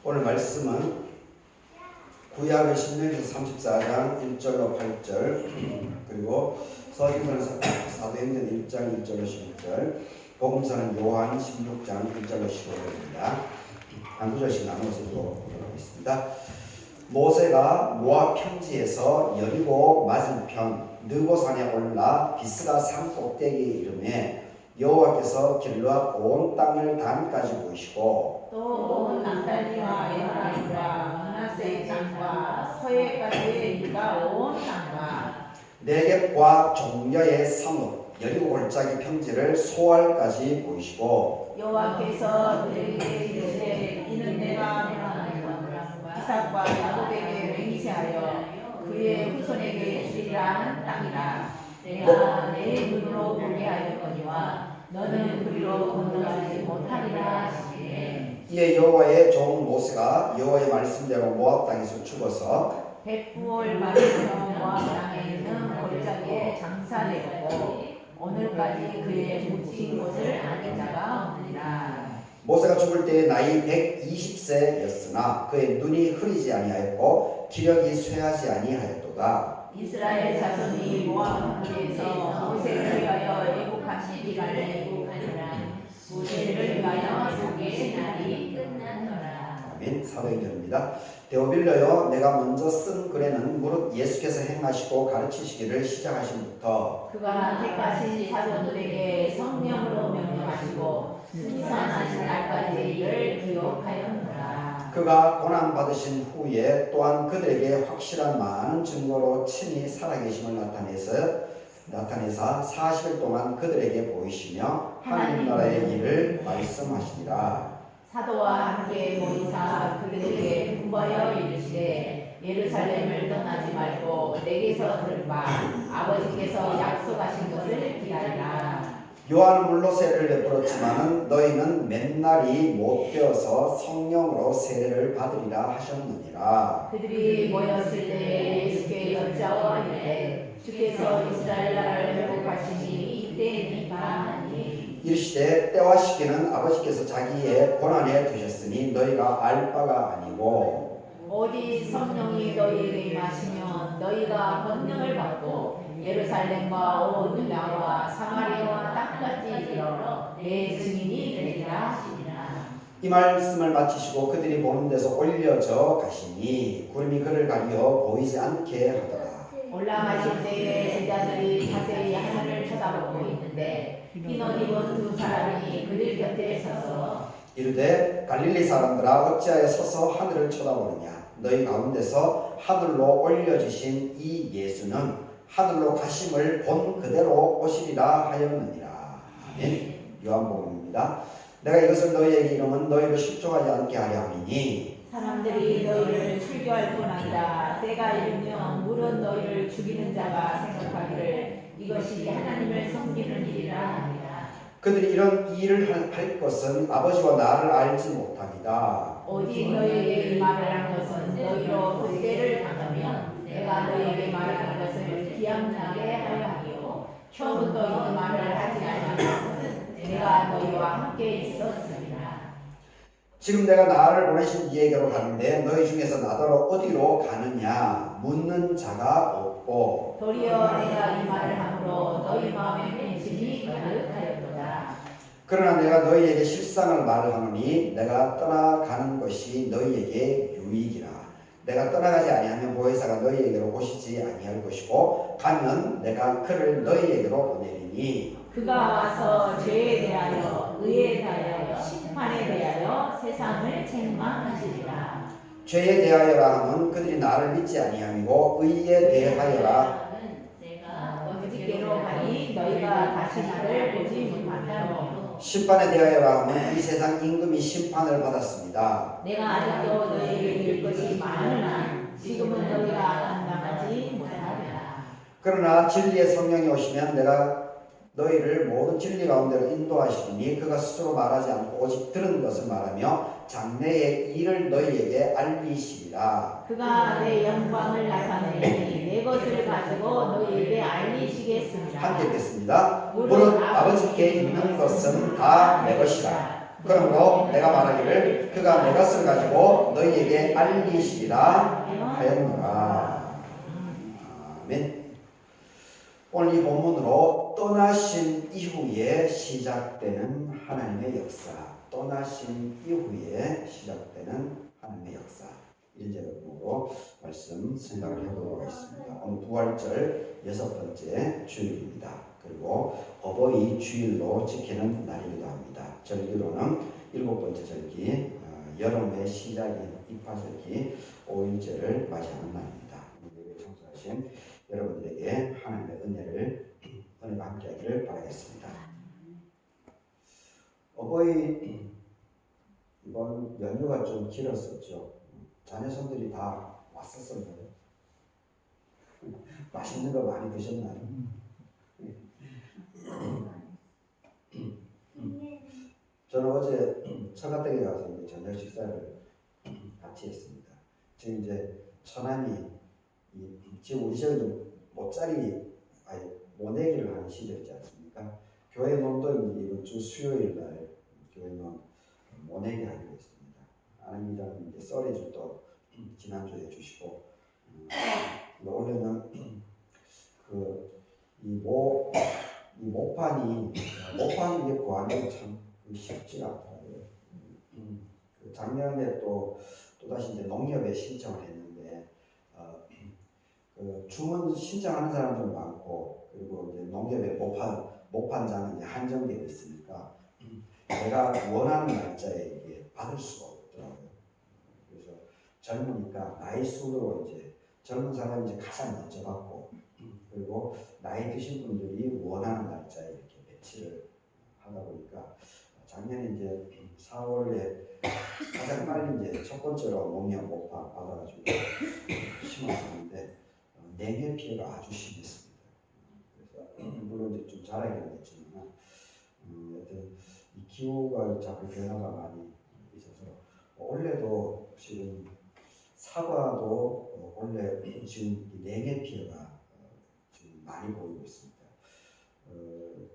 오늘 말씀은 구약의 신명기서 34장 1절로 8절 그리고 서신서는 사도행전 1장 1절로 11절 복음서는 요한 16장 1절로 15절입니다. 한 구절씩 나누어서 보도록 하겠습니다. 모세가 모압 평지에서 여리고 맞은편 느고산에 올라 비스가 산 꼭대기에 이르매 여호와께서 길르앗 온 땅을 단까지 보이시고 또 naphtali와 에프라임과 므낫세의 땅과 서해까지의 유다 온 땅과 네겝과 종려의 사뭇 여리고 골짜기 평지를 소알까지 보이시고 여호와께서 그들에게 이르시되 이는 내가 명하는 이삭과 야곱에게 맹세하여 그의 후손에게 주리라 땅이라. 내가 내 눈으로 보게 하였거니와 너는 그리로 건너가지 못하리라 하시되 이에 여호와의 종 모세가 여호와의 말씀대로 모압 땅에서 죽어서 백부월 맞은편 모압 땅에 있는 골짜기에 장사되었고 오늘까지 그의 묻힌 곳을 아는 자가 없느니라. 모세가 죽을 때의 나이 120세였으나 그의 눈이 흐리지 아니하였고 기력이 쇠하지 아니하였도다. 이스라엘 자손이 모압 땅에서 모세를 위하여 애국하신 기간을 애국하니라. 모세를 위하여 속의 날이 끝났노라. 아멘. 사도행전입니다. 데오빌러여 내가 먼저 쓴 글에는 무릇 예수께서 행하시고 가르치시기를 시작하신부터 그가 택하신 사도들에게 성령으로 명령하시고 승천하신 날까지 이를 기억하였노라. 그가 고난받으신 후에 또한 그들에게 확실한 많은 증거로 친히 살아계심을 나타내사 40일 동안 그들에게 보이시며 하나님 나라의 일을 말씀하시니라. 사도와 함께 모이사 그들에게 분부하여 이르시되 예루살렘을 떠나지 말고 내게서 들은 바 아버지께서 약속하신 것을 기다리라. 요한은 물로 세례를 베풀었지만은 너희는 맨날이 못 되어서 성령으로 세례를 받으리라 하셨느니라. 그들이 모였을 때 예수께 여짜오 이르되 주께서 이스라엘 나라를 회복하시니 이때니까 하니 이르시되 때와 시기는 아버지께서 자기의 권한에 두셨으니 너희가 알 바가 아니고 오직 성령이 너희에게 임하시면 너희가 권능을 받고 예루살렘과 온 유다와 사마리아와 땅까지 이르러 내 증인이 되리라 하시니라. 이 말씀을 마치시고 그들이 보는 데서 올려져 가시니 구름이 그를 가리어 보이지 않게 하더라. 올라가실 때에 제자들이 자세히 하늘을 쳐다보고 있는데 흰옷 입은 두 사람이 그들 곁에 서서 이르되 갈릴리 사람들아 어찌하여 서서 하늘을 쳐다보느냐. 너희 가운데서 하늘로 올려지신 이 예수는 하늘로 가심을 본 그대로 오시리라 하였느니라. 아멘. 요한복음입니다. 내가 이것을 너희에게 이름은 너희를 실족하지 않게 하려 함이니 사람들이 너희를 출교할 뿐 아니라 때가 이르면 물은 너희를 죽이는 자가 생각하기를 이것이 하나님을 섬기는 일이라 합니다. 그들이 이런 일을 할 것은 아버지와 나를 알지 못합니다. 오직 너희에게 이 말을 한 것은 너희로 그 때를 당하면 내가 너희에게 말하는 것을 기억나게 하려 하기요 처음부터 이 말을 하지 않은 것은 내가 너희와 함께 있었습니다. 지금 내가 나를 보내신 이에게로 가는데 너희 중에서 나더러 어디로 가느냐 묻는 자가 없고 도리어 내가 이 말을 함으로 너희 마음에 팬심이 가득하였도다. 그러나 내가 너희에게 실상을 말하노니 내가 떠나가는 것이 너희에게 유익이라. 내가 떠나가지 아니하면 보혜사가 너희에게로 오시지 아니할 것이고 가면 내가 그를 너희에게로 보내리니 그가 와서 죄에 대하여 의에 대하여 심판에 대하여 세상을 책망하시리라. 죄에 대하여라 하면 그들이 나를 믿지 아니함이고 의에 대하여라 내가 어디께로 가니 너희가 다시 나를 보지 못한다고. 심판에 대하여라 하면 이 세상 임금이 심판을 받았습니다. 내가 아직도 너희에게 이를 것이 많으나 지금은 너희가 감당하지 못하리라. 그러나 진리의 성령이 오시면 내가 너희를 모든 진리 가운데로 인도하시니 그가 스스로 말하지 않고 오직 들은 것을 말하며 장래의 일을 너희에게 알리시리라. 그가 내 영광을 나타내니 내 것을 가지고 너희에게 알리시겠습니다. 함께 읽겠습니다. 무릇 아버지께 있는 것은 다 내 것이라. 그러므로 내가 말하기를 그가 내 것을 가지고 너희에게 알리시리라 하였노라. 아멘. 오늘 이 본문으로 떠나신 이후에 시작되는 하나님의 역사, 떠나신 이후에 시작되는 하나님의 역사, 이런 제목으로 말씀 생각을 해보도록 하겠습니다. 오늘 부활절 6번째 주일입니다. 그리고 어버이 주일로 지키는 날이기도 합니다. 절기로는 7번째 절기, 여름의 시작인 입하절기 5일째를 맞이하는 날입니다. 예배 청소하신 여러분들에게 하나님의 은혜가 함께하기를 바라겠습니다. 어버이 이번 연휴가 좀 길었었죠. 자녀손들이 다 왔었었나요? 맛있는 거 많이 드셨나요? 저는 어제 처가댁에 가서 이제 저녁 식사를 같이 했습니다. 지금 이제 처남이 지금 우리 지역은 모내기를 하는 시절이지 않습니까? 교회 논도 이번 주 수요일 날 교회 논 모내기 하기로 했습니다. 아는 기자님 이제 썰이주도 지난주에 주시고, 원래는 이 모판이 이게 구하기가 참 쉽지가 않더라고요. 작년에 또다시 이제 농협에 신청을 했는데, 주문 신청하는 사람들 많고, 그리고 이제 농협의 모판장은 이제 한정되어 있으니까, 내가 원하는 날짜에 이게 받을 수가 없더라고요. 그래서 젊으니까 나이 순으로 이제 젊은 사람이 이제 가장 먼저 받고, 그리고 나이 드신 분들이 원하는 날짜에 이렇게 배치를 하다 보니까 작년에 이제 4월에 가장 빨리 이제 첫 번째로 농협 모판 받아가지고 심었었는데 냉해 피해가 아주 심했습니다. 그래서 물론 이제 좀 자라기는 했지만 여튼 이 기후가 자꾸 변화가 많이 있어서 원래도 지금 사과도 원래 지금 냉해 피해가 지금 많이 보이고 있습니다.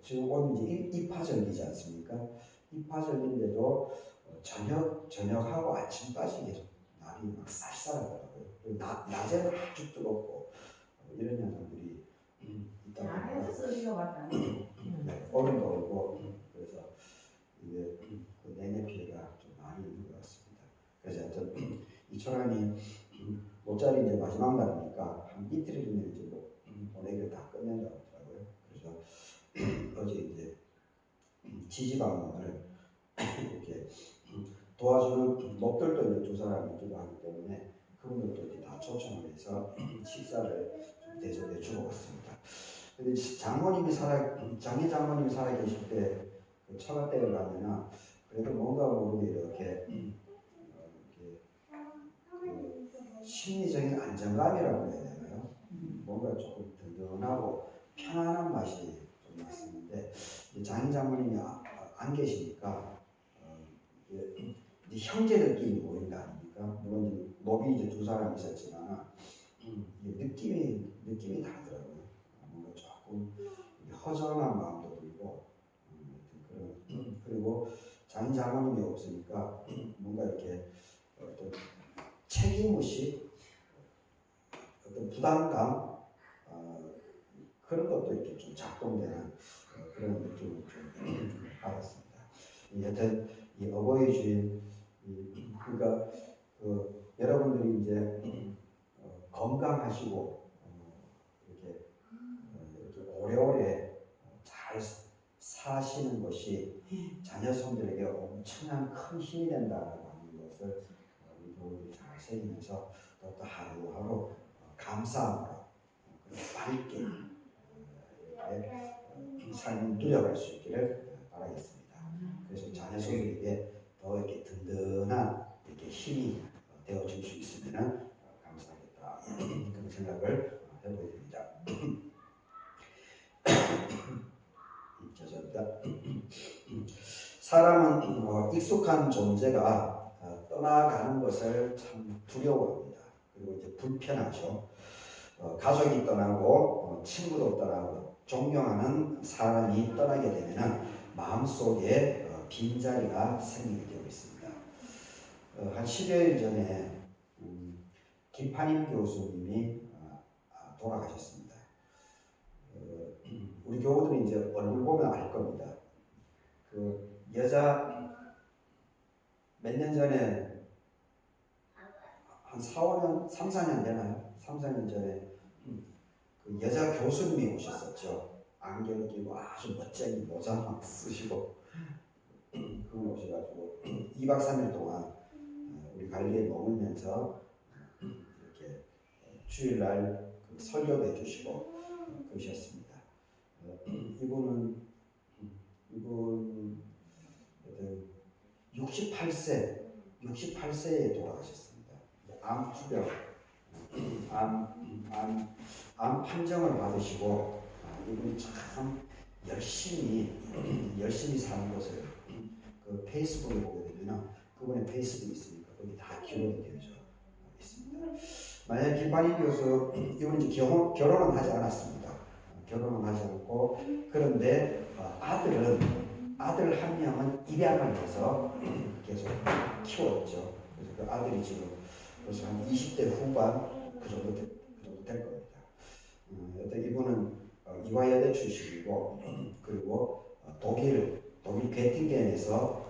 지금 오늘 이제 입하절기지 않습니까? 입하절기인데도 저녁하고 아침까지 계속 날이 막 쌀쌀하더라고요. 낮에는 아주 뜨겁고 이런 현상들이 있다 보니까 얼음도 오고 그래서 이게 그 냉해 피해가 좀 많이 있는 것 같습니다. 그래서 하여튼 이 초란이 모짜리 이제 마지막 날이니까 한 이틀이면 이제 모내기를 다 끝낸다고 하더라고요. 그래서 어제 이제 지지방을 이렇게 도와주는 목들도 이제 두 사람이 있기도 하기 때문에 그분들도 이제 다 초청을 해서 식사를 좀 대접해 주고 왔습니다. 근데 장모님이 장희 장모님이 살아 계실 때 그 처가댁을 가면은 그래도 뭔가 모르게 이렇게 심리적인 안정감이라고 해야 되나요? 뭔가 조금 든든하고 편안한 맛이 좀 났었는데 장인 장모님이 안 계시니까 이제 형제 느낌이 보이는 거 아닙니까? 물론 목이 이제 두 사람 있었지만 느낌이 다르더라고요. 뭔가 조금 허전한 마음도 들고 그리고 장인 장모님이 없으니까 뭔가 이렇게 어떤 책임의식, 어떤 부담감 그런 것도 이렇게 좀 작동되는 그런 느낌을 좀 받았습니다. 여튼 이 어버이 주일 그러니까 여러분들이 이제 건강하시고 이렇게 오래오래 잘 사시는 것이 자녀 손들에게 엄청난 큰 힘이 된다라고 하는 것을 우리 교우들이 잘 새기면서 또 하루하루 감사함으로 밝게 이렇게 삶을 누려갈 수 있기를 바라겠습니다. 그래서 자녀 손들에게 더 이렇게 든든한 이렇게 힘이 되어줄 수 있으면 감사하겠다 그런 생각을 해보게 됩니다. 죄송합니다. 사람은 익숙한 존재가 떠나가는 것을 참 두려워합니다. 그리고 이제 불편하죠. 가족이 떠나고 친구도 떠나고 존경하는 사람이 떠나게 되면 마음속에 빈자리가 생기게 되고 있습니다. 한 10여일 전에 김판임 교수님이 돌아가셨습니다. 우리 교우들이 이제 얼굴 보면 알 겁니다. 그 여자 몇 년 전에 한 4, 5년, 3, 4년 되나요? 3, 4년 전에 그 여자 교수님이 오셨었죠. 안경 끼고 아주 멋쟁이 모자 막 쓰시고 그분 오셔가지고 2박 3일 동안 우리 관리에 머물면서 이렇게 주일날 그 설교도 해주시고 그러셨습니다. 이분 68세에 돌아가셨습니다. 암투병, 암 판정을 받으시고 이분이 참 열심히 사는 것을 그 페이스북에 보게 되면 그분의 페이스북이 있으니까 거기 다 기록이 되어져 있습니다. 만약 김판임 교수 이분은 이제 결혼은 하지 않았습니다. 결혼은 하지 않고 그런데 아들 한 명은 입양을 해서 계속 키웠죠. 그래서 그 아들이 지금 벌써 한 20대 후반 그 정도 될 겁니다. 이분은 이화여대 출신이고 그리고 독일 괴팅겐에서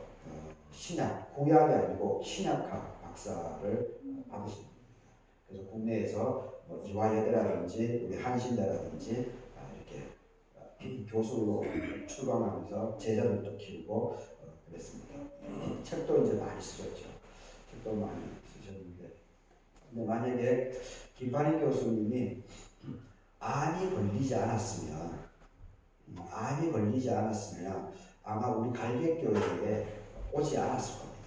신약 구약이 아니고 신약학 박사를 받으십니다. 그래서 국내에서 이화여대라든지 우리 한신대라든지 이렇게 교수로 출강하면서 제자들도 키우고 그랬습니다. 책도 이제 많이 쓰셨죠. 책도 많이 쓰셨는데, 근데 만약에 김판임 교수님이 암이 걸리지 않았으면 아마 우리 갈개교회에 오지 않았을 겁니다.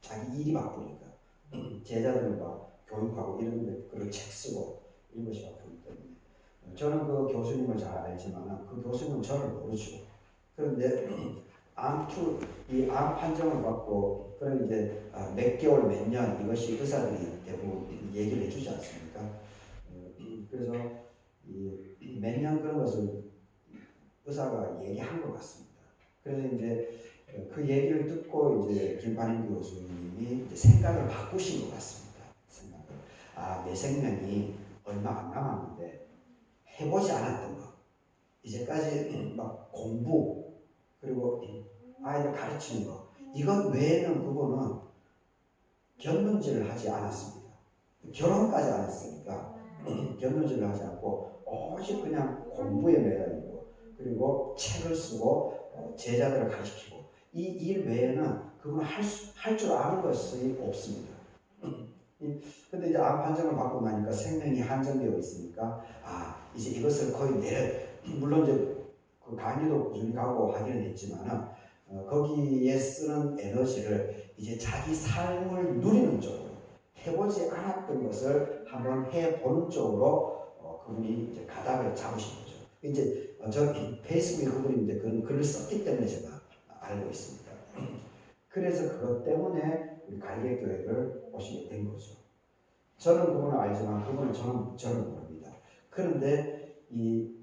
자기 일이 바쁘니까 제자들을 막 교육하고 이런데 그런 책 쓰고 이런 것이 바쁘기 때문에 저는 그 교수님을 잘 알지만 그 교수님은 저를 모르죠. 그런데 암 판정을 받고 그런 이제 몇 개월 몇 년 이것이 의사들이 대부분 얘기를 해주지 않습니까? 그래서 몇 년 그런 것을 의사가 얘기한 것 같습니다. 그래서 이제 그 얘기를 듣고 이제 김판임 교수님이 이제 생각을 바꾸신 것 같습니다. 내 생명이 얼마 안 남았는데 해보지 않았던 것, 이제까지 막 공부 그리고 아이들 가르치는 것, 이것 외에는 그거는 견문질을 하지 않았습니다. 결혼까지 안 했으니까 견문질을 하지 않고 오직 그냥 공부에 매달리고 그리고 책을 쓰고 제자들을 가르치고 이 일 외에는 그건 할 줄 아는 것이 없습니다. 근데 이제 암 판정을 받고 나니까 생명이 한정되어 있으니까 이제 이것을 거의 물론 이제 그 강의도 꾸준히 가고 하기는 했지만은 거기에 쓰는 에너지를 이제 자기 삶을 누리는 쪽으로 해보지 않았던 것을 한번 해보는 쪽으로 그분이 이제 가닥을 잡으신 거죠. 이제 저 페이스북에 그분이 이제 그런 글을 썼기 때문에 제가 알고 있습니다. 그래서 그것 때문에 우리 갈개교회를 오시게 된 거죠. 저는 그분을 알지만 그분은 저를 모릅니다. 그런데 이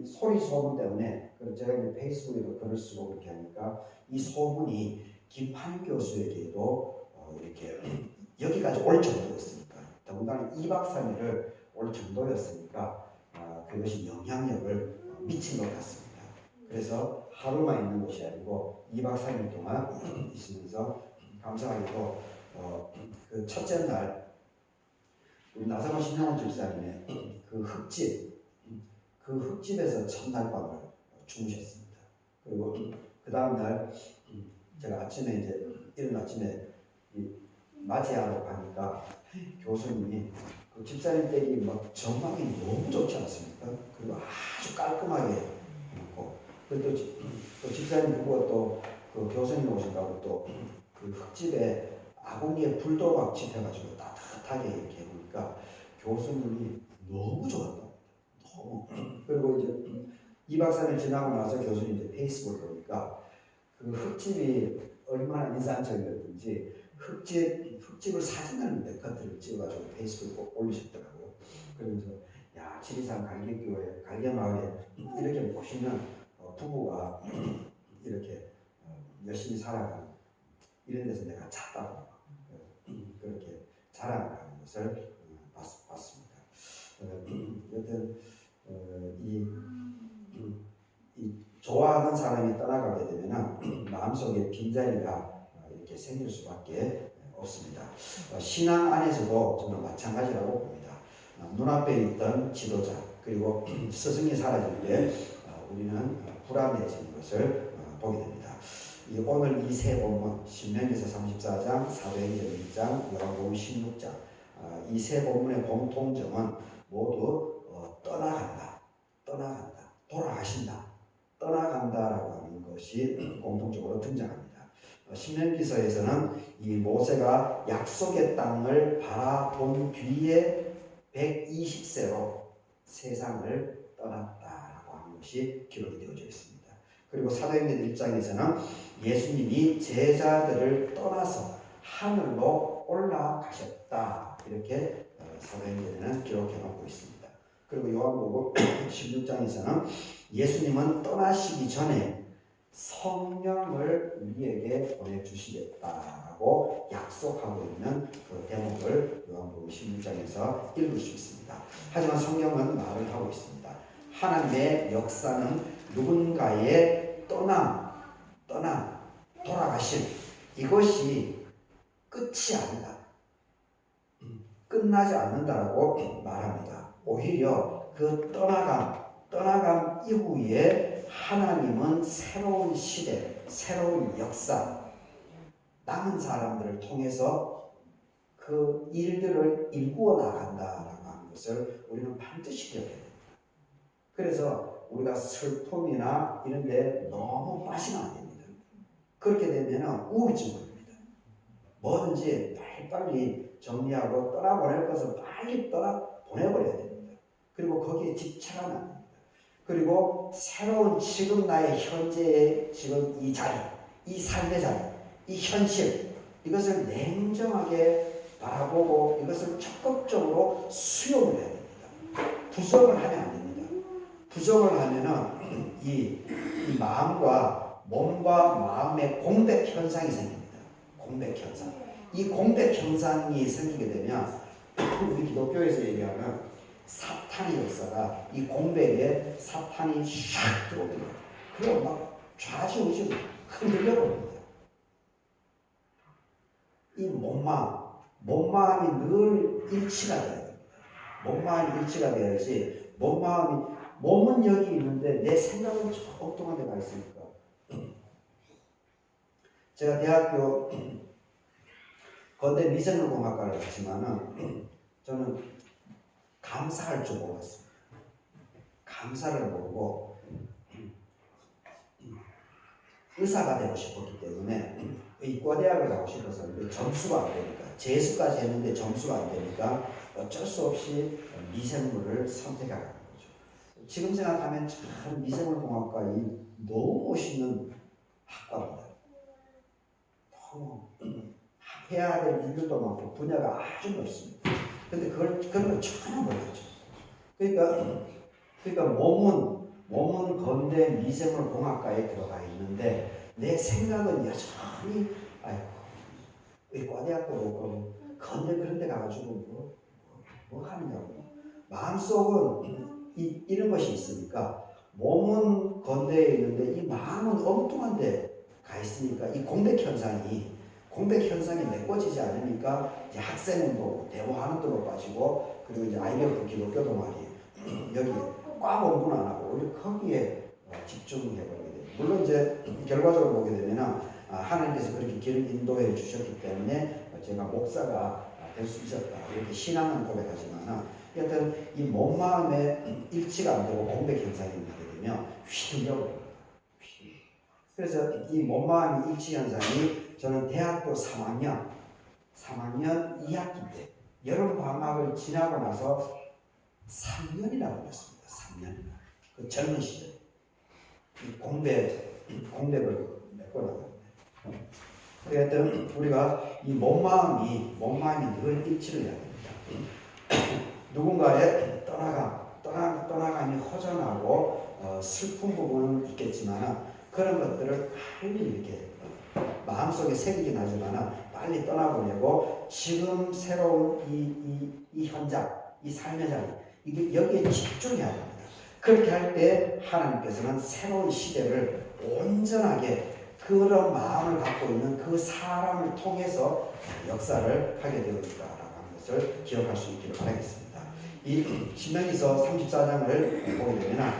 소리 소문 때문에 제가 이제 페이스북에도 글을 쓰고 그렇게 하니까 이 소문이 김판임 교수에게도 이렇게 여기까지 올 정도였으니까 더군다나 2박 3일을 올 정도였으니까 그것이 영향력을 미친 것 같습니다. 그래서 하루만 있는 것이 아니고 2박 3일 동안 있으면서 감사하게도 그 첫째 날 우리 나사로 신영원 집사님의 그 흙집에서 첫날 밤을 주무셨습니다. 그리고 그 다음 날 제가 아침에 이제 이른 아침에 맞이하러 가니까 교수님이 그 집사님 댁이 막 전망이 너무 좋지 않습니까? 그리고 아주 깔끔하게 해놓고 그리고 또 집사님 부부가 또 그 교수님 오신다고 또 그 흙집에 아궁이에 불도 막 지펴가지고 따뜻하게 이렇게 해보니까 교수님이 너무 좋았다. 너무. 그리고 이제 2박 3일 지나고 나서 교수님 이제 페이스북을 보니까 그 흙집이 얼마나 인상적이었는지 흙집을 사진을 몇 커트를 찍어가지고 페이스북에 올리셨더라고요. 그러면서 지리산 갈개교회 갈개마을에 이렇게 멋있는 부부가 이렇게 열심히 살아가는 이런 데서 내가 찼다고 그렇게 자랑하는 것을 봤습니다. 여튼 이 좋아하는 사람이 떠나가게 되면 마음속에 빈자리가 이렇게 생길 수밖에 없습니다. 신앙 안에서도 저는 마찬가지라고 봅니다. 눈앞에 있던 지도자 그리고 스승이 사라질 때 우리는 불안해지는 것을 보게 됩니다. 오늘 이 세 본문 신명기서 34장, 사도행전 1장, 요한복음 16장 이 세 본문의 공통점은 모두 떠나간다, 돌아가신다, 떠나간다라고 하는 것이 공통적으로 등장합니다. 신명기서에서는 이 모세가 약속의 땅을 바라본 뒤에 120세로 세상을 떠났다라고 하는 것이 기록이 되어져 있습니다. 그리고 사도행전 1장에서는 예수님이 제자들을 떠나서 하늘로 올라가셨다 이렇게 사도행전에는 기록해 놓고 있습니다. 그리고 요한복음 16장에서는 예수님은 떠나시기 전에 성령을 우리에게 보내주시겠다라고 약속하고 있는 그 대목을 요한복음 16장에서 읽을 수 있습니다. 하지만 성경은 말을 하고 있습니다. 하나님의 역사는 누군가의 돌아가심 이것이 끝이 아니다. 끝나지 않는다라고 말합니다. 오히려 그 떠나감 이후에 하나님은 새로운 시대, 새로운 역사, 남은 사람들을 통해서 그 일들을 일구어 나간다라고 하는 것을 우리는 반드시 기억해야 됩니다. 그래서 우리가 슬픔이나 이런 데 너무 빠지면 안 됩니다. 그렇게 되면 우울증 걸립니다. 뭐든지 빨리빨리 정리하고 떠나보낼 것을 빨리 떠나보내버려야 됩니다. 그리고 거기에 집착하면 안 됩니다. 그리고 새로운 지금 나의 현재의 지금 이 자리, 이 삶의 자리, 이 현실 이것을 냉정하게 바라보고 이것을 적극적으로 수용을 해야 됩니다. 부정을 하면 안 됩니다. 부정을 하면은 이 마음과 몸과 마음의 공백 현상이 생깁니다. 공백 현상. 이 공백 현상이 생기게 되면 우리 기독교에서 얘기하는 사탄의 역사가 이 공백에 사탄이 샥 들어옵니다. 그리고 막 좌지우지 흔들려버립니다. 이 몸마음이 늘 일치가 돼야 됩니다. 몸마음이 일치가 돼야지 몸은 여기 있는데 내 생각은 저 엉뚱한 데가 있으니까. 제가 대학교 건대 미생물공학과를 갔지만은 저는 감사할 줄 몰랐습니다. 감사를 모르고 의사가 되고 싶었기 때문에 의과대학을 가고 싶어서 점수가 안 되니까 재수까지 했는데 점수가 안 되니까 어쩔 수 없이 미생물을 선택하게 된 거죠. 지금 생각하면 참 미생물공학과 너무 멋있는 학과입니다. 너무 해야 될 일들도 많고 분야가 아주 넓습니다. 근데 그런 걸 전혀 몰랐죠. 그러니까 몸은 건대 미생물공학과에 들어가 있는데 내 생각은 여전히 의과대학도 못 가고 건대 그런 데 가가지고 뭐 하느냐고. 마음속은 이런 것이 있으니까 몸은 건대에 있는데 이 마음은 엉뚱한 데 가 있으니까 이 공백 현상이 메꿔지지 않으니까 이제 학생운동, 대화하는 데로 빠지고 그리고 이제 IBF 기독교 동아리 여기 과 공부는 안 하고 오히려 거기에 집중해버리게 돼요. 물론 이제 결과적으로 보게 되면 하나님께서 그렇게 길을 인도해 주셨기 때문에 제가 목사가 될 수 있었다 이렇게 신앙은 고백하지만 여튼 이 몸 마음에 일치가 안 되고 공백 현상이 나게 되면 휘둘려버립니다. 그래서 이 몸 마음 일치 현상이 저는 대학교 3학년 2학기 때 여름 방학을 지나고 나서 3년이나 걸렸습니다. 3년이나. 그 젊은 시절. 이 공백을 메꿔 나갑니다. 그랬던 우리가 이 몸마음이 늘 일치를 해야 됩니다. 누군가의 떠나감이 허전하고 슬픈 부분은 있겠지만 그런 것들을 빨리 이렇게 마음속에 새기긴 하지만 빨리 떠나보내고 지금 새로운 이 현장, 이 삶의 자리, 이게 여기에 집중해야 됩니다. 그렇게 할 때 하나님께서는 새로운 시대를 온전하게 그런 마음을 갖고 있는 그 사람을 통해서 역사를 하게 되어 있다라고 하는 것을 기억할 수 있기를 바라겠습니다. 이 신명기서 34장을 보게 되면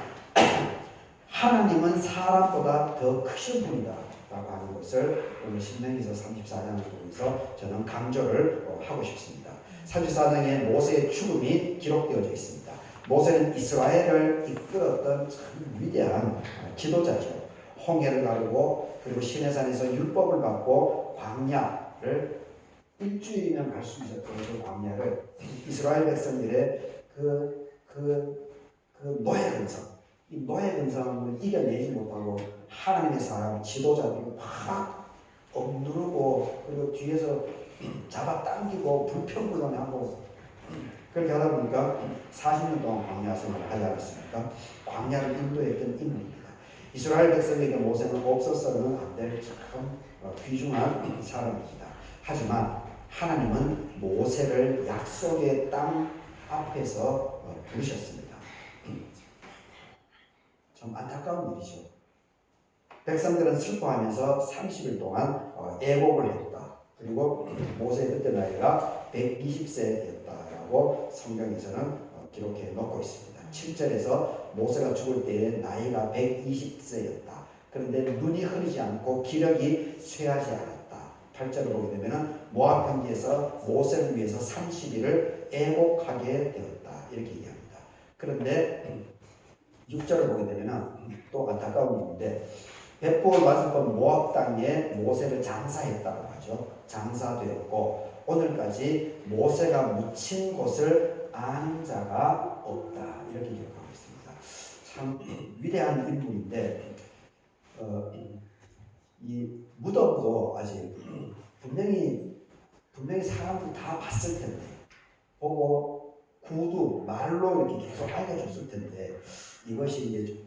하나님은 사람보다 더 크신 분이다 라고 하는 것을 오늘 신명기서 34장을 통해서 저는 강조를 하고 싶습니다. 34장에 모세의 죽음이 기록되어져 있습니다. 모세는 이스라엘을 이끌었던 참 위대한 지도자죠. 홍해를 가르고 그리고 시내산에서 율법을 받고 광야를 일주일이면 갈 수 있었던 그 광야를 이스라엘 백성들의 그 노예 근성, 이 노예 근성을 이겨내지 못하고 하나님의 사람 지도자들이 확 억누르고 그리고 뒤에서 잡아당기고 불평불만하고 그렇게 하다 보니까 40년 동안 광야 생활을 하지 않았습니까? 광야를 인도했던 인물입니다. 이스라엘 백성에게 모세는 없어서는 안 될 참 귀중한 사람입니다. 하지만 하나님은 모세를 약속의 땅 앞에서 부르셨습니다. 참 안타까운 일이죠. 백성들은 슬퍼하면서 30일 동안 애곡을 했다. 그리고 모세의 그때 나이가 120세였다라고 성경에서는 기록해 놓고 있습니다. 7절에서 모세가 죽을 때의 나이가 120세였다. 그런데 눈이 흐리지 않고 기력이 쇠하지 않았다. 8절을 보게 되면 모압 평지에서 모세를 위해서 30일을 애곡하게 되었다. 이렇게 얘기합니다. 그런데 6절을 보게 되면 또 안타까운 일인데 백보를 맞을 건 모압 땅에 모세를 장사했다고 하죠. 장사되었고 오늘까지 모세가 묻힌 곳을 아는 자가 없다. 이렇게 기록하고 있습니다. 참 위대한 인물인데 이 무덤도 아직 분명히 사람들이 다 봤을 텐데 보고 구두 말로 이렇게 계속 알려줬을 텐데 이것이 이제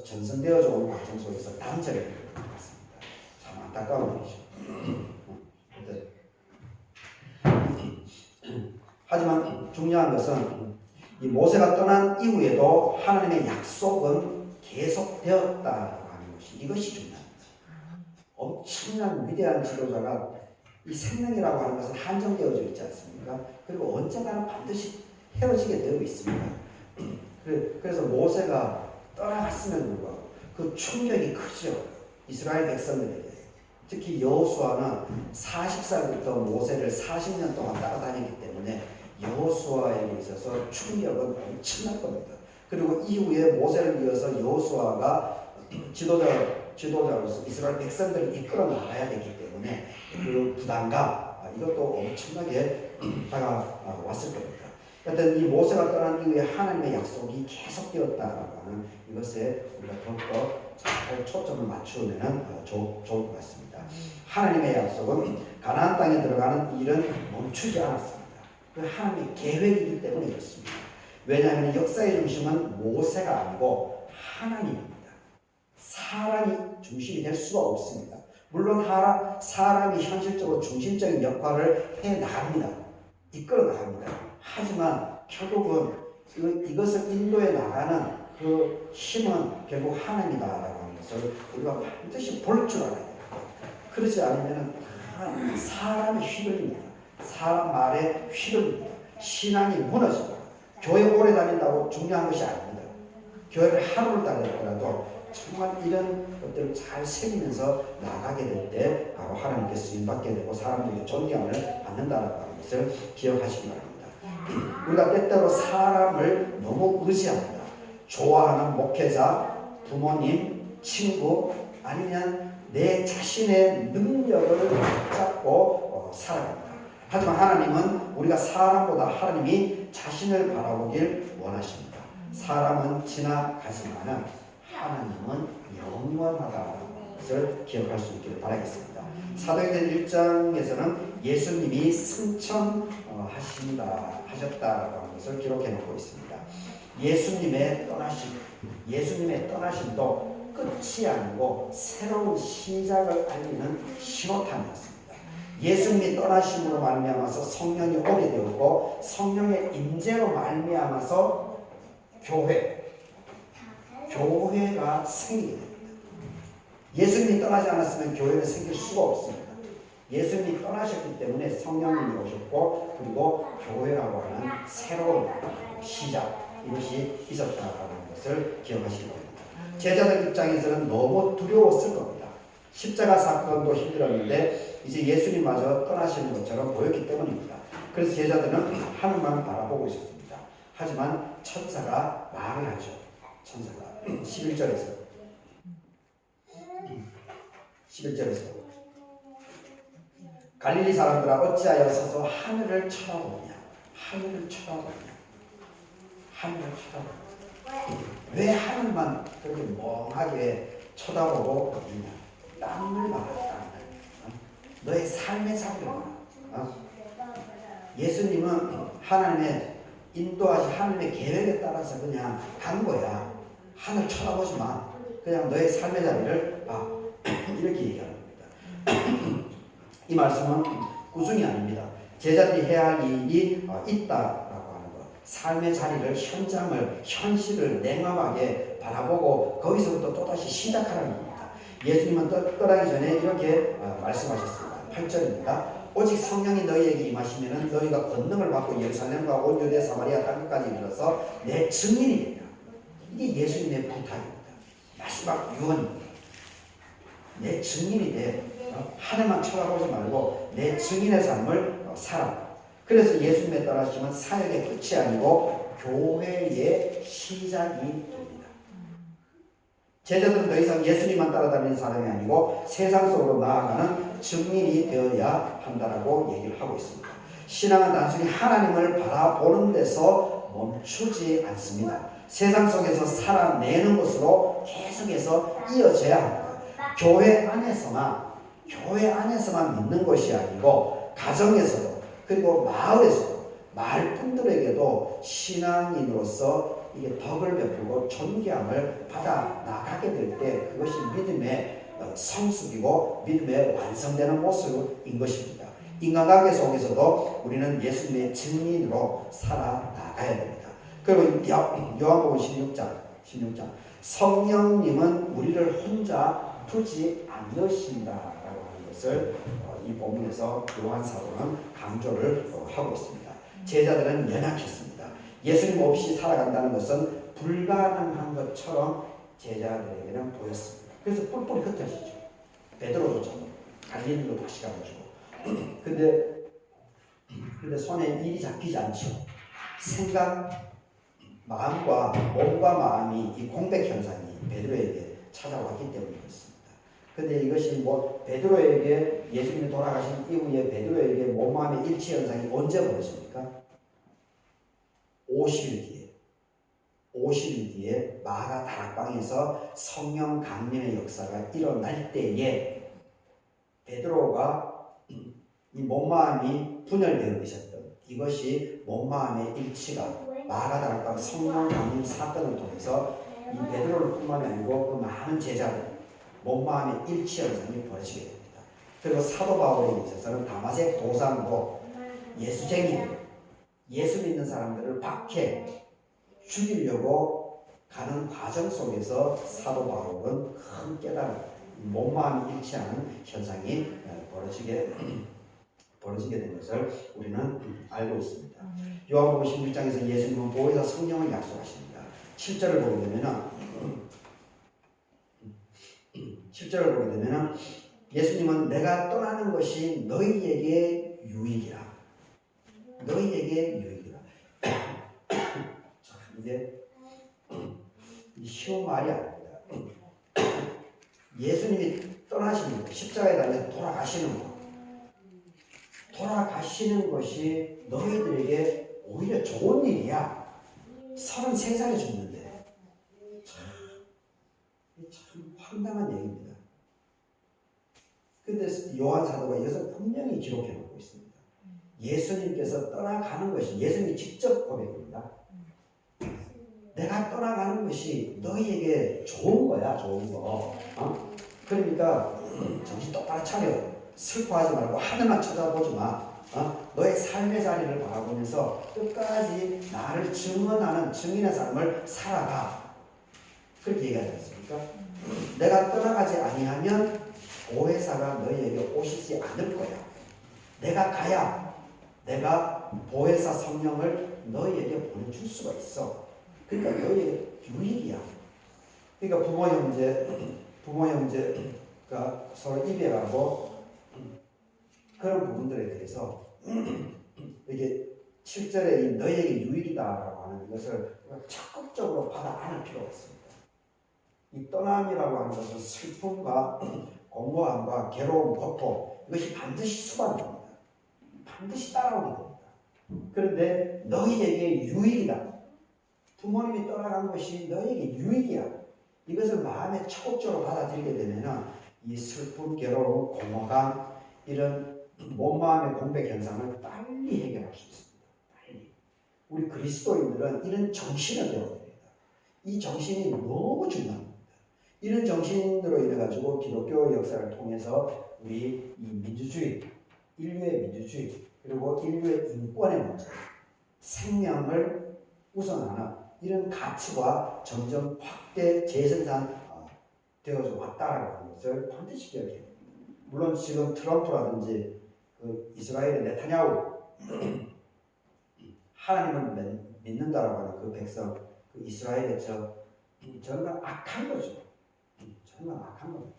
전선되어져 온 과정 속에서 단절이 되는 것 같습니다. 참 안타까운 일이죠. 하지만 중요한 것은 이 모세가 떠난 이후에도 하나님의 약속은 계속되었다라고 하는 것이 이것이 중요합니다. 엄청난 위대한 지도자가 이 생명이라고 하는 것은 한정되어져 있지 않습니까? 그리고 언젠가는 반드시 헤어지게 되어 있습니다. 그래서 모세가 떠나갔음에도 불구하고 그 충격이 크죠. 이스라엘 백성들에게. 특히 여호수아는 40살부터 모세를 40년 동안 따라다녔기 때문에 여호수아에게 있어서 충격은 엄청날 겁니다. 그리고 이후에 모세를 이어서 여호수아가 지도자로서 이스라엘 백성들을 이끌어 나가야 되기 때문에 그 부담감 이것도 엄청나게 다가왔을 겁니다. 하여튼 이 모세가 떠난 이후에 하나님의 약속이 계속되었다라고 하는 이것에 우리가 더욱더 잘 초점을 맞추면 좋을 것 같습니다. 하나님의 약속은 가나안 땅에 들어가는 일은 멈추지 않았습니다. 그 하나님의 계획이기 때문에 그렇습니다. 왜냐하면 역사의 중심은 모세가 아니고 하나님입니다. 사람이 중심이 될 수가 없습니다. 물론 사람이 현실적으로 중심적인 역할을 해 나갑니다. 이끌어 나갑니다. 하지만 결국은 이것을 인도해 나가는 그 힘은 결국 하나님이다라고 하는 것을 우리가 반드시 볼 줄 알아야 돼요. 그렇지 않으면 사람이 휘둘립니다. 사람 말에 휘둘립니다. 신앙이 무너집니다. 교회 오래 다닌다고 중요한 것이 아닙니다. 교회를 하루를 다녔더라도 정말 이런 것들을 잘 새기면서 나가게 될 때 바로 하나님께 쓰임받게 되고 사람들에게 존경을 받는다는 것을 기억하시기 바랍니다. 우리가 때때로 사람을 너무 의지합니다. 좋아하는 목회자, 부모님, 친구 아니면 내 자신의 능력을 붙잡고 살아갑니다. 하지만 하나님은 우리가 사람보다 하나님이 자신을 바라보길 원하십니다. 사람은 지나가지만 하나님은 영원하다는 것을 기억할 수 있기를 바라겠습니다. 사도행전 1장에서는 예수님이 승천하셨다라고 하는 것을 기록해 놓고 있습니다. 예수님의 떠나심도 끝이 아니고 새로운 시작을 알리는 신호탄이었습니다. 예수님이 떠나심으로 말미암아서 성령이 오게 되었고 성령의 임재로 말미암아서 교회가 생기게 됩니다. 예수님이 떠나지 않았으면 교회는 생길 수가 없습니다. 예수님이 떠나셨기 때문에 성령님이 오셨고 그리고 교회라고 하는 새로운 시작 이것이 있었다라는 것을 기억하시기 바랍니다. 제자들 입장에서는 너무 두려웠을 겁니다. 십자가 사건도 힘들었는데 이제 예수님마저 떠나시는 것처럼 보였기 때문입니다. 그래서 제자들은 하늘만 바라보고 있었습니다. 하지만 천사가 말을 하죠. 천사가 11절에서 갈릴리 사람들아 어찌하여 서서 하늘을 쳐다보냐. 왜 하늘만 그렇게 멍하게 쳐다보고 있냐. 땅을 봐라. 너의 삶의 자리를 봐라. 예수님은 하나님의 인도하신 하나님의 계획에 따라서 그냥 간 거야. 하늘 쳐다보지 마. 그냥 너의 삶의 자리를 봐. 이렇게 얘기하는 겁니다. 이 말씀은 구중이 아닙니다. 제자들이 해야 할 일이 있다라고 하는 것. 삶의 자리를, 현장을, 현실을 냉엄하게 바라보고 거기서부터 또다시 시작하라는 겁니다. 예수님은 떠나기 전에 이렇게 말씀하셨습니다. 8절입니다. 오직 성령이 너희에게 임하시면 너희가 권능을 받고 예루살렘과 온 유대 사마리아 땅끝까지 이르러서 내 증인이 되리라. 이게 예수님의 부탁입니다. 마지막 유언입니다. 내 증인이 돼. 하늘만 쳐다보지 말고 내 증인의 삶을 살아. 그래서 예수님의 떠나심은 사역의 끝이 아니고 교회의 시작이 됩니다. 제자들은 더 이상 예수님만 따라다니는 사람이 아니고 세상 속으로 나아가는 증인이 되어야 한다라고 얘기를 하고 있습니다. 신앙은 단순히 하나님을 바라보는 데서 멈추지 않습니다. 세상 속에서 살아내는 것으로 계속해서 이어져야 합니다. 교회 안에서만 믿는 것이 아니고 가정에서도 그리고 마을에서도 마을분들에게도 신앙인으로서 이게 덕을 베풀고 존경을 받아 나가게 될 때 그것이 믿음의 성숙이고 믿음의 완성되는 모습인 것입니다. 인간관계 속에서도 우리는 예수님의 증인으로 살아나가야 됩니다. 그리고 요한복음 16장 성령님은 우리를 혼자 두지 않으신다라고 하는 것을 이 본문에서 요한 사도는 강조를 하고 있습니다. 제자들은 연약했습니다. 예수님 없이 살아간다는 것은 불가능한 것처럼 제자들에게는 보였습니다. 그래서 뿔뿔이 흩어지죠. 베드로조차 갈릴리로 다시 가가지고 근데 손에 일이 잡히지 않죠. 생각, 마음과 몸과 마음이 이 공백 현상이 베드로에게 찾아왔기 때문이었습니다. 근데 이것이 베드로에게 예수님이 돌아가신 이후에 베드로에게 몸 마음의 일치 현상이 언제 벌어집니까? 50일 뒤에 마가 다락방에서 성령 강림의 역사가 일어날 때에 베드로가 이 몸 마음이 분열되어 있었던 이것이 몸 마음의 일치가 마가 다락방 성령 강림 사건을 통해서 이 베드로를 뿐만이 아니고 그 많은 제자들 몸 마음의 일치 현상이 벌어지게 됩니다. 그리고 사도 바울에 있어서는 다마색 도상으로 예수쟁이들, 예수 믿는 사람들을 박해 죽이려고 가는 과정 속에서 사도 바울은 큰 깨달음, 몸 마음이 일치하는 현상이 벌어지게 된 것을 우리는 알고 있습니다. 요한복음 16장에서 예수님은 보혜사 성령을 약속하십니다. 7절을 보게 되면 예수님은 내가 떠나는 것이 너희에게 유익이라. 참 이게 쉬운 말이 아닙니다. 예수님이 떠나시는 것, 십자가에 달려 돌아가시는 것이 너희들에게 오히려 좋은 일이야. 33살에 죽는데 참 황당한 얘기입니다. 근데 요한 사도가 이것을 분명히 기록해 놓고 있습니다. 예수님께서 떠나가는 것이 예수님이 직접 고백입니다. 내가 떠나가는 것이 너희에게 좋은 거야, 좋은 거. 그러니까 정신 똑바로 차려. 슬퍼하지 말고 하늘만 쳐다보지 마. 너의 삶의 자리를 바라보면서 끝까지 나를 증인의 삶을 살아가. 그렇게 얘기하지 않습니까? 내가 떠나가지 아니하면 보혜사가 너희에게 오시지 않을 거야. 내가 가야 내가 보혜사 성령을 너희에게 보내줄 수가 있어. 그러니까 너희에게 유익이야. 그러니까 부모 형제가 서로 이별하고 그런 부분들에 대해서 이게 7절에 너희에게 유익이다라고 하는 것을 적극적으로 받아 안을 필요가 있습니다. 이 떠남이라고 하는 것은 슬픔과 공허함과 괴로움, 고통 이것이 반드시 수반됩니다. 반드시 따라오게 됩니다. 그런데 너희에게 유익이다. 부모님이 떠나간 것이 너희에게 유익이야. 이것을 마음에 적극적으로 받아들이게 되면 이 슬픔, 괴로움, 공허감 이런 몸마음의 공백 현상을 빨리 해결할 수 있습니다. 빨리. 우리 그리스도인들은 이런 정신을 배워야 됩니다. 이 정신이 너무 중요합니다. 이런 정신으로 인해 가지고 기독교 역사를 통해서 우리 이 민주주의, 인류의 민주주의 그리고 인류의 인권의 문제, 생명을 우선하는 이런 가치가 점점 확대 재생산 되어져 왔다라고 하는 것을 반드시 기억해야 됩니다. 물론 지금 트럼프라든지 그 이스라엘의 네타냐후 하나님을 믿는다라고 하는 그 백성, 그 이스라엘의 정말 악한 거죠. 정말 악한 겁니다.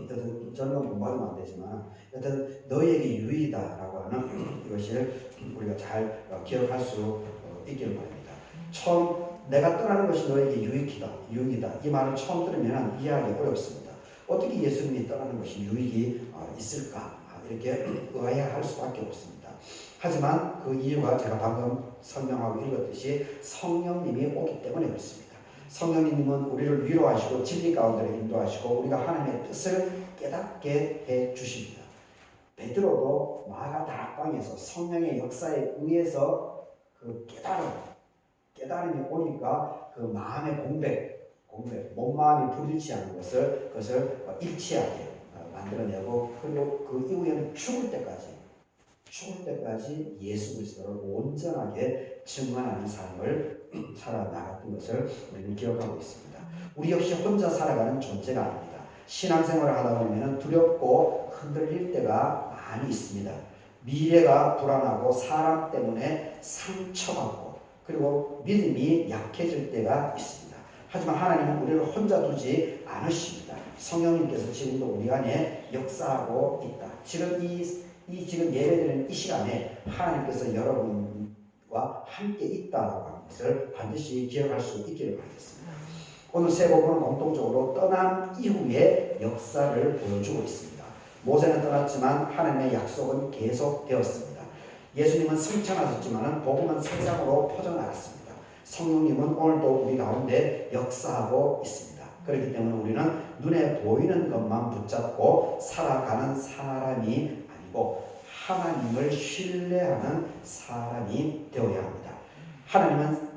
여튼 저는 공부하면 안 되지만 여튼 너희에게 유익이다라고 하는 이것을 우리가 잘 기억할 수 있기를 바랍니다. 처음 내가 떠나는 것이 너에게 유익이다 이 말을 처음 들으면 이해하기 어렵습니다. 어떻게 예수님이 떠나는 것이 유익이 있을까 이렇게 의아해할 수밖에 없습니다. 하지만 그 이유가 제가 방금 설명하고 읽었듯이 성령님이 오기 때문에 그렇습니다. 성령님은 우리를 위로하시고 진리 가운데로 인도하시고 우리가 하나님의 뜻을 깨닫게 해 주십니다. 베드로도 마가 다락방에서 성령의 역사에 의해서 그 깨달음이 오니까 그 마음의 공백, 몸마음이 불일치하는 그것을 일치하게 만들어내고 그리고 그 이후에는 죽을 때까지 예수 그리스도를 온전하게 증언하는 삶을 살아나갔던 것을 우리는 기억하고 있습니다. 우리 역시 혼자 살아가는 존재가 아닙니다. 신앙생활을 하다 보면 두렵고 흔들릴 때가 많이 있습니다. 미래가 불안하고 사람 때문에 상처받고 그리고 믿음이 약해질 때가 있습니다. 하지만 하나님은 우리를 혼자 두지 않으십니다. 성령님께서 지금도 우리 안에 역사하고 있다. 지금 예배드리는 이 시간에 하나님께서 여러분과 함께 있다라고 하는 것을 반드시 기억할 수 있기를 바라겠습니다. 오늘 세 복음은 공통적으로 떠난 이후의 역사를 보여주고 있습니다. 모세는 떠났지만 하나님의 약속은 계속되었습니다. 예수님은 승천하셨지만 복음은 세상으로 퍼져나갔습니다. 성령님은 오늘도 우리 가운데 역사하고 있습니다. 그렇기 때문에 우리는 눈에 보이는 것만 붙잡고 살아가는 사람이 아니고 하나님을 신뢰하는 사람이 되어야 합니다. 하나님은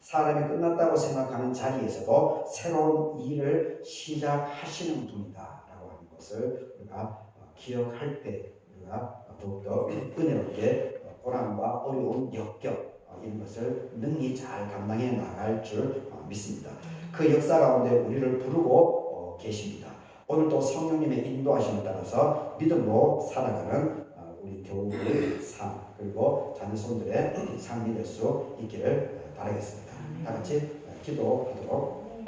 사람이 끝났다고 생각하는 자리에서도 새로운 일을 시작하시는 분이다라고 하는 것을 우리가 기억할 때 우리가 더욱더 은혜롭게 고난과 어려운 역경 이런 것을 능히 잘 감당해 나갈 줄 믿습니다. 그 역사 가운데 우리를 부르고 계십니다. 오늘도 성령님의 인도하심에 따라서 믿음으로 살아가는 우리 교우의 삶 그리고 자녀손들의 삶이 될 수 있기를 바라겠습니다. 다 같이 기도하도록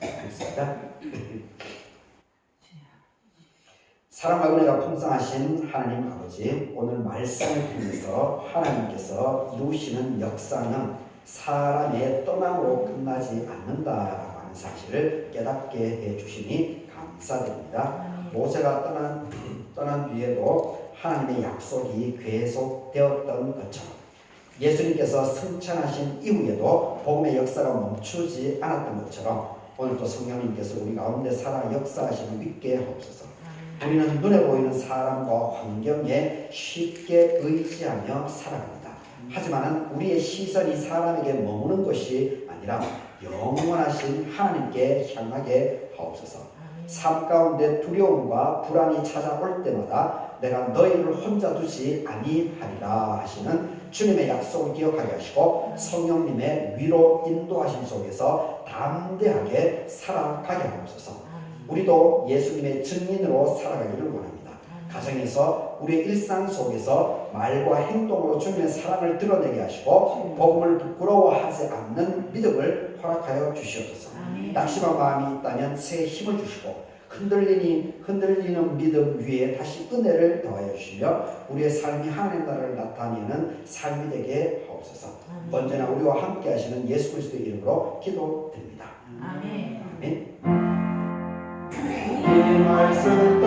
하겠습니다. 사랑과 은혜가 풍성하신 하나님 아버지, 오늘 말씀을 통해서 하나님께서 이루시는 역사는 사람의 떠남으로 끝나지 않는다라고 하는 사실을 깨닫게 해주시니 감사드립니다. 모세가 떠난 뒤에도 하나님의 약속이 계속되었던 것처럼 예수님께서 승천하신 이후에도 복음의 역사가 멈추지 않았던 것처럼 오늘도 성령님께서 우리 가운데 살아 역사하시는 믿게 하옵소서. 우리는 눈에 보이는 사람과 환경에 쉽게 의지하며 살아갑니다. 하지만 우리의 시선이 사람에게 머무는 것이 아니라 영원하신 하나님께 향하게 하옵소서. 삶 가운데 두려움과 불안이 찾아올 때마다 내가 너희를 혼자 두지 아니하리라 하시는 주님의 약속을 기억하게 하시고 성령님의 위로 인도하심 속에서 담대하게 살아가게 하옵소서. 우리도 예수님의 증인으로 살아가기를 원합니다. 가정에서 우리의 일상 속에서 말과 행동으로 주님의 사랑을 드러내게 하시고 복음을 부끄러워하지 않는 믿음을 허락하여 주시옵소서. 낙심한 마음이 있다면 새 힘을 주시고 흔들리는 믿음 위에 다시 은혜를 더하여 주시며 우리의 삶이 하나님 나라를 나타내는 삶이 되게 하옵소서. 언제나 우리와 함께 하시는 예수 그리스도의 이름으로 기도드립니다. 아멘. 아멘. 이 말씀